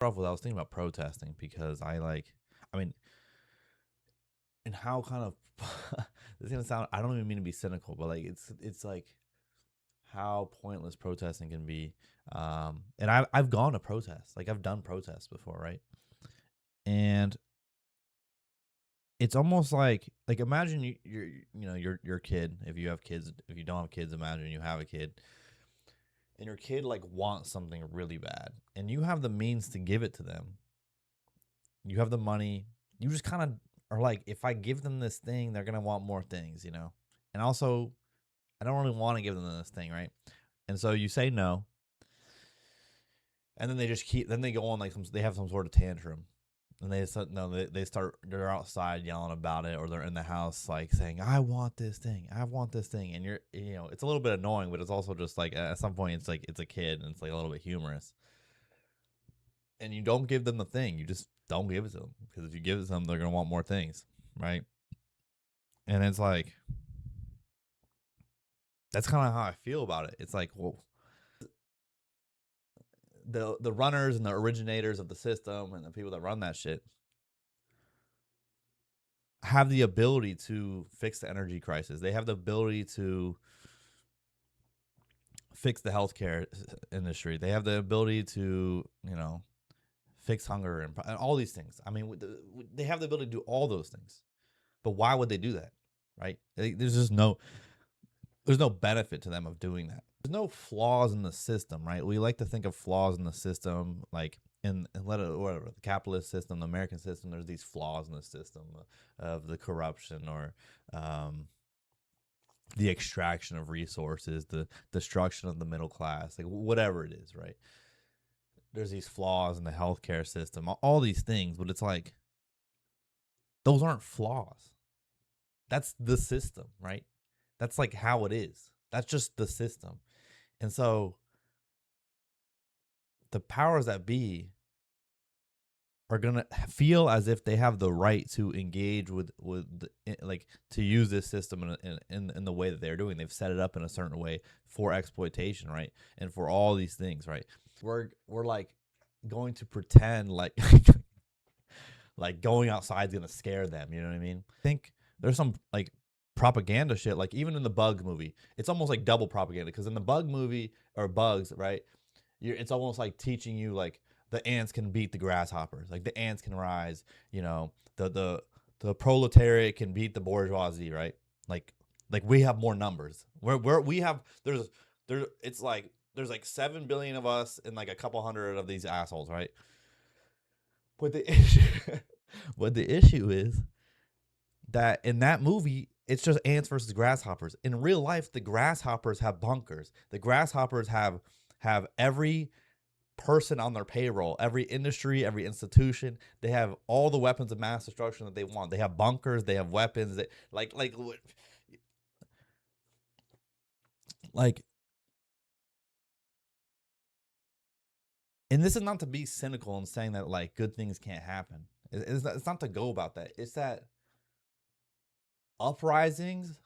Off with I was thinking about protesting because I mean, and how kind of this is gonna sound. I don't even mean to be cynical, but like it's like how pointless protesting can be. And I've gone to protests, like I've done protests before, right? And it's almost like imagine your kid. If you have kids, if you don't have kids, imagine you have a kid, and your kid like wants something really bad, and you have the means to give it to them. You have the money. You just kind of are like, if I give them this thing, they're gonna want more things, you know. And also, I don't really want to give them this thing, right? And so you say no, and then they just keep. Then they go on like they have some sort of tantrum, and they start, no, they start. They're outside yelling about it, or they're in the house like saying, "I want this thing, I want this thing," and it's a little bit annoying, but it's also just like at some point it's like it's a kid and it's like a little bit humorous. And you don't give them the thing, you just don't give it to them because if you give it to them, they're gonna want more things, right? And it's like that's kind of how I feel about it. It's like, well, the runners and the originators of the system and the people that run that shit have the ability to fix the energy crisis. They have the ability to fix the healthcare industry. They have the ability to, fix hunger and all these things. I mean, they have the ability to do all those things. But why would they do that? Right? There's just no benefit to them of doing that. There's no flaws in the system, right? We like to think of flaws in the system, like whatever the capitalist system, the American system. There's these flaws in the system of the corruption or the extraction of resources, the destruction of the middle class, like whatever it is, right? There's these flaws in the healthcare system, all these things, but it's like those aren't flaws. That's the system, right? That's like how it is. That's just the system. And so the powers that be are gonna feel as if they have the right to engage like to use this system in the way that they're doing. They've set it up in a certain way for exploitation, right? And for all these things, right? We're like going to pretend like like going outside is gonna scare them. You know what I mean? I think there's some like propaganda shit. Like even in the Bug movie, it's almost like double propaganda because in the Bug movie or Bugs, right? It's almost like teaching you like the ants can beat the grasshoppers, like the ants can rise. The proletariat can beat the bourgeoisie, right? Like like we have more numbers. We have there it's like there's like 7 billion of us and like a couple hundred of these assholes, right? But the issue, but the issue is that in that movie, it's just ants versus grasshoppers. In real life, the grasshoppers have bunkers. The grasshoppers have every person on their payroll, every industry, every institution. They have all the weapons of mass destruction that they want. They have bunkers. They have weapons. That like. And this is not to be cynical and saying that like good things can't happen. It's not to go about that. It's that uprisings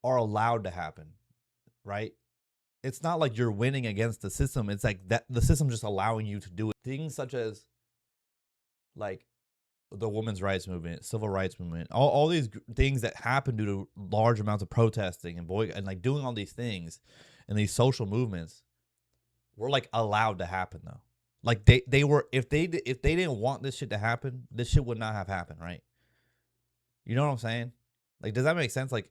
are allowed to happen, right? It's not like you're winning against the system. It's like that the system just allowing you to do it. Things such as like the women's rights movement, civil rights movement, all these things that happen due to large amounts of protesting and like doing all these things and these social movements were like allowed to happen though. Like they were if they didn't want this shit to happen, this shit would not have happened, right? You know what I'm saying? Like does that make sense? Like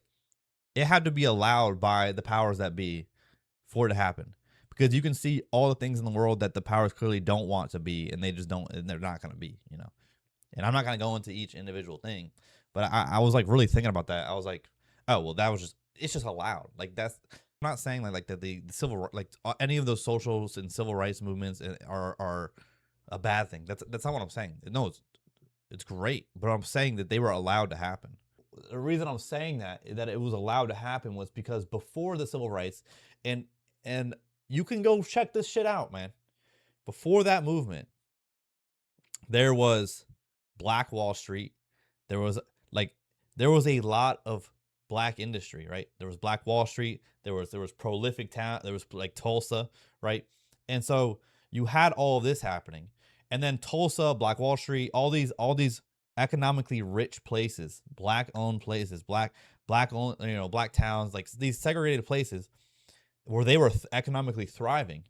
it had to be allowed by the powers that be for it to happen. Because you can see all the things in the world that the powers clearly don't want to be, and they just don't, and they're not going to be, you know. And I'm not going to go into each individual thing, but I was like really thinking about that. I was like, oh well, that was just it's just allowed. Like that's I'm not saying like that the civil like any of those socials and civil rights movements are a bad thing. That's not what I'm saying. No, it's great, but I'm saying that they were allowed to happen. The reason I'm saying that it was allowed to happen was because before the civil rights, and and you can go check this shit out, man. Before that movement, there was Black Wall Street. There was like there was a lot of black industry, right? There was Black Wall Street. There was prolific town. There was like Tulsa, right? And so you had all of this happening, And then Tulsa, Black Wall Street, all these economically rich places, black owned places, black owned, black towns, like these segregated places where they were economically thriving,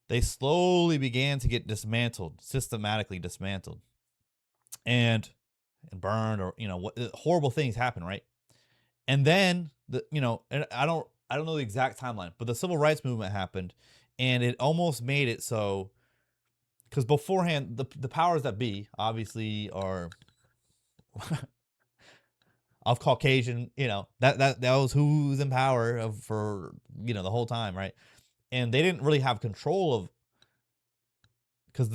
they slowly began to get dismantled, systematically dismantled, and burned, or what horrible things happen, right? And then and I don't know the exact timeline, but the civil rights movement happened, and it almost made it so, because beforehand the powers that be obviously are of Caucasian, that was who's in power for the whole time, right? And they didn't really have control of, because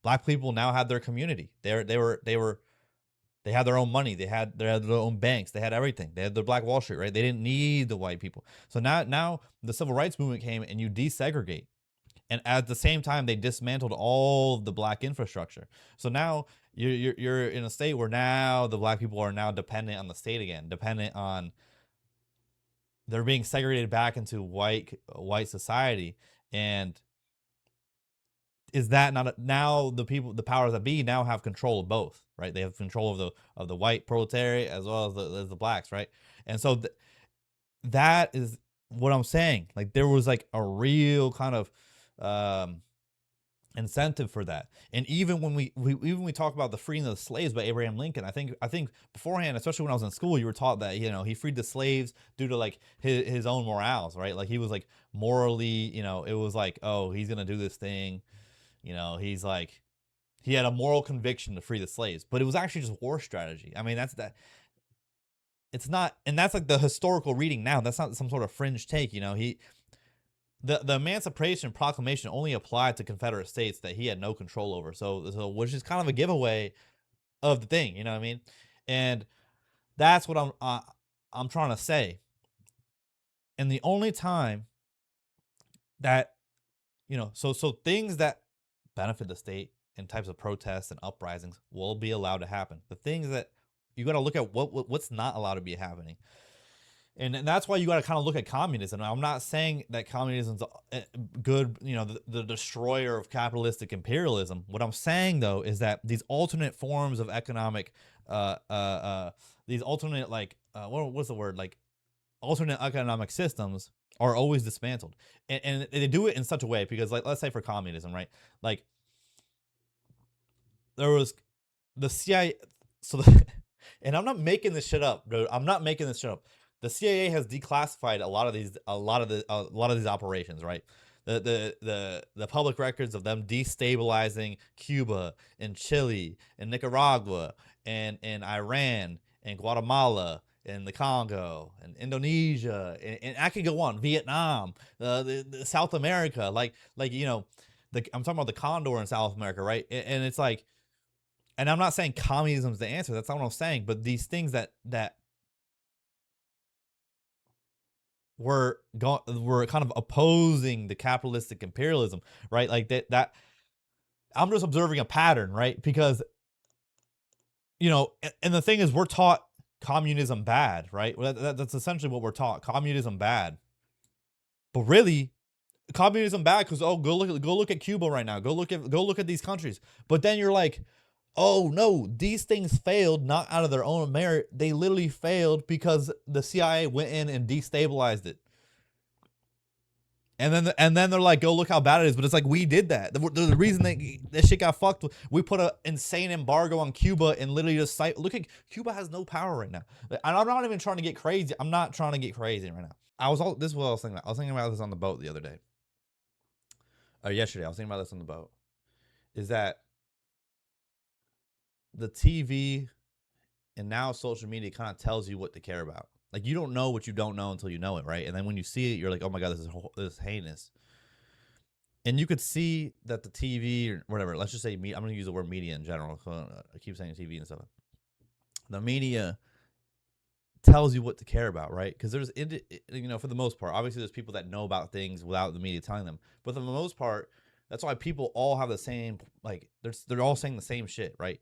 black people now had their community. They had their own money. They had their own banks. They had everything. They had the Black Wall Street, right? They didn't need the white people. So now the civil rights movement came, and you desegregate. And at the same time, they dismantled all of the black infrastructure. So now you're in a state where now the black people are now dependent on the state again, dependent on, they're being segregated back into white society. And is that not now the powers that be now have control of both, right? They have control of the white proletariat as well as the blacks, right? And so that is what I'm saying. Like, there was like a real kind of incentive for that. And even when we talk about the freeing of the slaves by Abraham Lincoln, I think beforehand, especially when I was in school, you were taught that he freed the slaves due to like his own morals, right? Like, he was like morally, it was like, oh, he's gonna do this thing, he's like, he had a moral conviction to free the slaves, but it was actually just war strategy. I mean, it's not, and that's like the historical reading now. That's not some sort of fringe take, the Emancipation Proclamation only applied to Confederate states that he had no control over. So which is kind of a giveaway of the thing, you know what I mean? And that's what I'm trying to say. And the only time that so things that benefit the state and types of protests and uprisings will be allowed to happen. The things that you got to look at what's not allowed to be happening. And that's why you got to kind of look at communism. I'm not saying that communism's good, the destroyer of capitalistic imperialism. What I'm saying, though, is that these alternate forms of economic, these alternate, like, what's the word? Like, alternate economic systems are always dismantled. And they do it in such a way because, like, let's say for communism, right? Like, there was the CIA. And I'm not making this shit up, bro. I'm not making this shit up. The CIA has declassified a lot of these operations, right? The public records of them destabilizing Cuba and Chile and Nicaragua and Iran and Guatemala and the Congo and Indonesia, and I could go on, Vietnam, the South America, I'm talking about the Condor in South America, right? And it's like, and I'm not saying communism is the answer. That's not what I'm saying. But these things that were kind of opposing the capitalistic imperialism, right? Like that I'm just observing a pattern, right? Because and the thing is, we're taught communism bad, right? That's essentially what we're taught: communism bad. But really, communism bad because, oh, go look at Cuba right now. Go look at these countries. But then you're like, oh no, these things failed not out of their own merit. They literally failed because the CIA went in and destabilized it. And then they're like, go look how bad it is. But it's like, we did that. The reason that shit got fucked, we put an insane embargo on Cuba and literally just look at Cuba has no power right now. And I'm not even trying to get crazy. I'm not trying to get crazy right now. This is what I was thinking about. I was thinking about this on the boat the other day. Yesterday, I was thinking about this on the boat. Is that the TV and now social media kind of tells you what to care about. Like, you don't know what you don't know until you know it, right? And then when you see it, you're like, oh my God, this is heinous. And you could see that the TV or whatever, let's just say, I'm going to use the word media in general. I keep saying TV and stuff. The media tells you what to care about, right? Because there's, for the most part, obviously there's people that know about things without the media telling them. But for the most part, that's why people all have the same, like, they're all saying the same shit, right?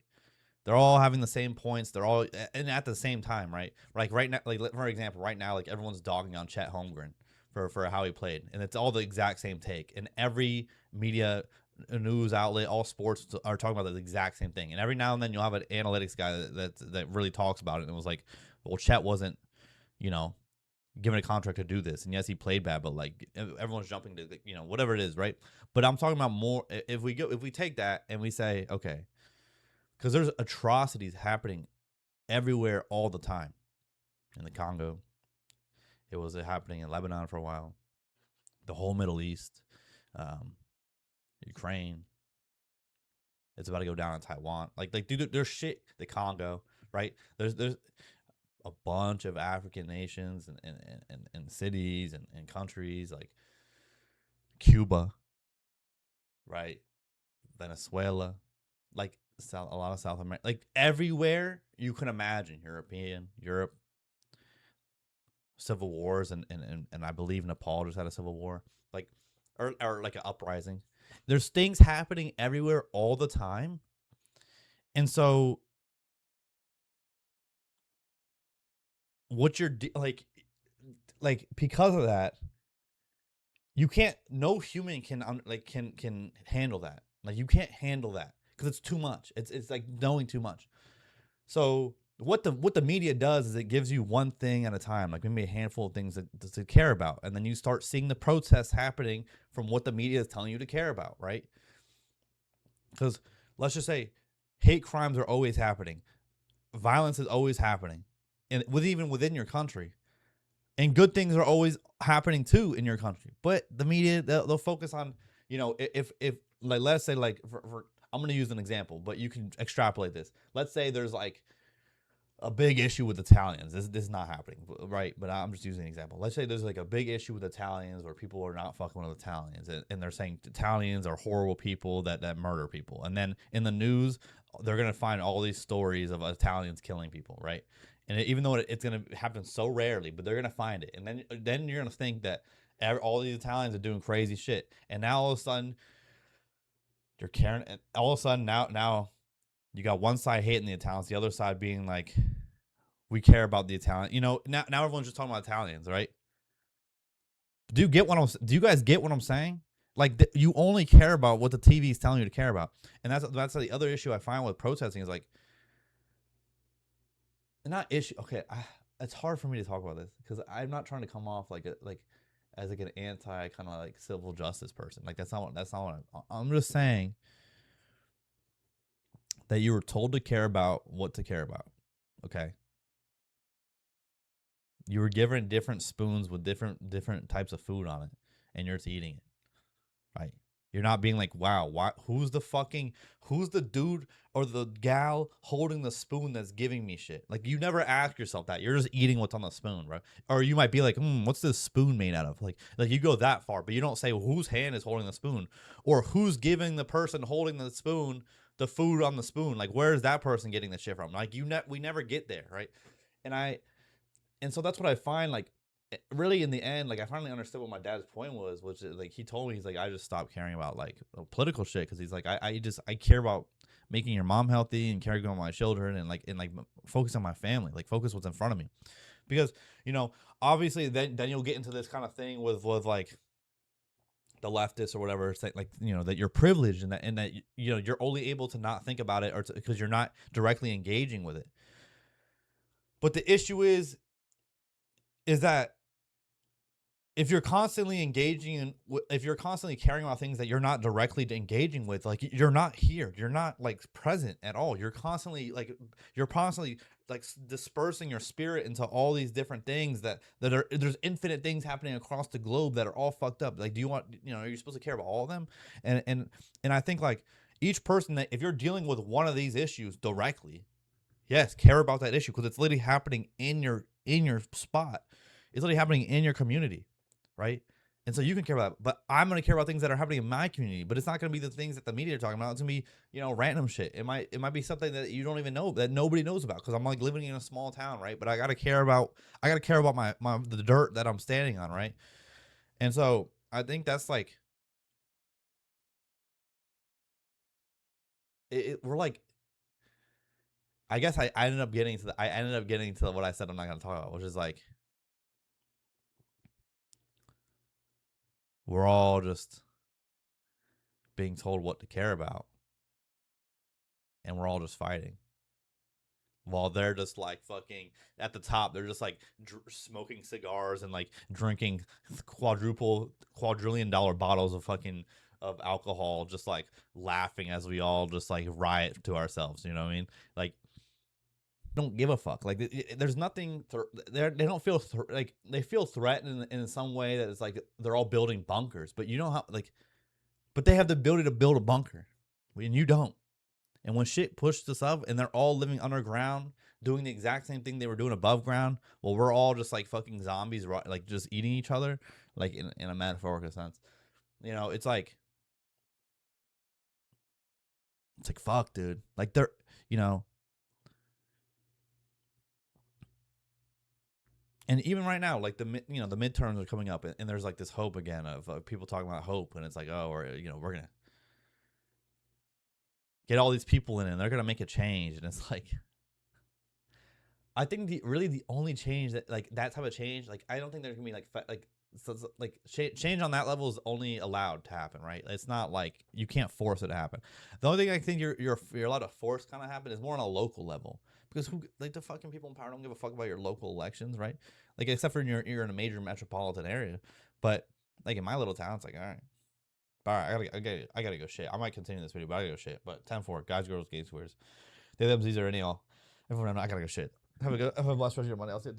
They're all having the same points. They're all, and at the same time, right? Like right now, like for example, right now, like everyone's dogging on Chet Holmgren for how he played, and it's all the exact same take. And every media news outlet, all sports are talking about the exact same thing. And every now and then you'll have an analytics guy that really talks about it. And it was like, well, Chet wasn't, you know, given a contract to do this. And yes, he played bad, but like everyone's jumping to, whatever it is, right? But I'm talking about more. If we take that and we say, okay, because there's atrocities happening everywhere all the time. In the Congo, it was happening in Lebanon for a while, the whole Middle East, um, Ukraine. It's about to go down in Taiwan. Dude, there's shit. The Congo, right? There's a bunch of African nations and cities and countries like Cuba, right? Venezuela, like a lot of South America, like everywhere you can imagine. Europe, civil wars, and I believe Nepal just had a civil war, like or like an uprising. There's things happening everywhere all the time, and so what you're like because of that, you can't. No human can can handle that. Like you can't handle that because it's too much. It's like knowing too much. So what the media does is it gives you one thing at a time, like maybe a handful of things to care about, and then you start seeing the protests happening from what the media is telling you to care about, right? Because let's just say hate crimes are always happening, violence is always happening, and even within your country, and good things are always happening too in your country. But the media they'll focus on if like let's say like for I'm going to use an example, but you can extrapolate this. Let's say there's like a big issue with Italians. This is not happening, right? But I'm just using an example. Let's say there's like a big issue with Italians where people are not fucking with Italians, and they're saying Italians are horrible people that murder people. And then in the news, they're going to find all these stories of Italians killing people, right? And even though it's going to happen so rarely, but they're going to find it. And then you're going to think that all these Italians are doing crazy shit. And now all of a sudden, you're caring. And all of a sudden, now you got one side hating the Italians, the other side being like, we care about the Italian. Now everyone's just talking about Italians, right? Do you guys get what I'm saying? Like you only care about what the TV is telling you to care about, and that's the other issue I find with protesting is like not issue. Okay, it's hard for me to talk about this because I'm not trying to come off as like an anti kind of like civil justice person. Like that's not what I'm just saying that you were told to care about what to care about. Okay, you were given different spoons with different types of food on it, and you're just eating it, right? You're not being like, wow, who's the dude or the gal holding the spoon that's giving me shit? Like you never ask yourself that. You're just eating what's on the spoon, right? Or you might be like, what's this spoon made out of? Like you go that far, but you don't say whose hand is holding the spoon or who's giving the person holding the spoon the food on the spoon. Like where is that person getting the shit from? Like we never get there, right? And I and so that's what I find like really in the end, like I finally understood what my dad's point was, which is like he told me he's like I just stopped caring about like political shit because he's like I care about making your mom healthy and caring about my children and focus on my family, like focus what's in front of me because obviously then you'll get into this kind of thing with like the leftists or whatever say like that you're privileged and that you're only able to not think about it or because you're not directly engaging with it. But the issue is that if you're constantly if you're constantly caring about things that you're not directly engaging with, like you're not here, you're not like present at all. You're constantly like dispersing your spirit into all these different things there's infinite things happening across the globe that are all fucked up. Like, do you want, are you supposed to care about all of them? And I think like each person that if you're dealing with one of these issues directly, yes, care about that issue because it's literally happening in your spot. It's literally happening in your community, right? And so you can care about it. But I'm going to care about things that are happening in my community. But it's not going to be the things that the media are talking about. It's going to be, random shit. It might be something that you don't even know, that nobody knows about because I'm like living in a small town, right? But I got to care about the dirt that I'm standing on, right? And so I think that's like we're like I guess I ended up getting to what I said I'm not going to talk about, which is like we're all just being told what to care about, and we're all just fighting. While they're just like fucking at the top, they're just like smoking cigars and like drinking quadrillion dollar bottles of fucking of alcohol, just like laughing as we all just like riot to ourselves. You know what I mean? Like, don't give a fuck. Like, there's nothing. They don't feel like they feel threatened in some way that it's like they're all building bunkers, but you know how like, but they have the ability to build a bunker, and you don't. And when shit pushed us up and they're all living underground, doing the exact same thing they were doing above ground, well, we're all just like fucking zombies, like just eating each other, like in a metaphorical sense. You know, it's like fuck, dude. Like they're, you know, and even right now, like the midterms are coming up, and there's like this hope again of people talking about hope, and it's like, oh, or we're gonna get all these people in, and they're gonna make a change, and it's like, I think the only change that like that type of change, like I don't think there's gonna be like like change on that level is only allowed to happen, right? It's not like you can't force it to happen. The only thing I think you're allowed to force kind of happen is more on a local level, because who like the fucking people in power don't give a fuck about your local elections, right? Like except for you're in a major metropolitan area, but like in my little town, it's like all right, I gotta go shit. I might continue this video, but I gotta go shit. But 10-4, guys, girls, gays, squares. They, them, these are any all. Everyone, I gotta go shit. Have a blessed rest of your Monday. I'll see you.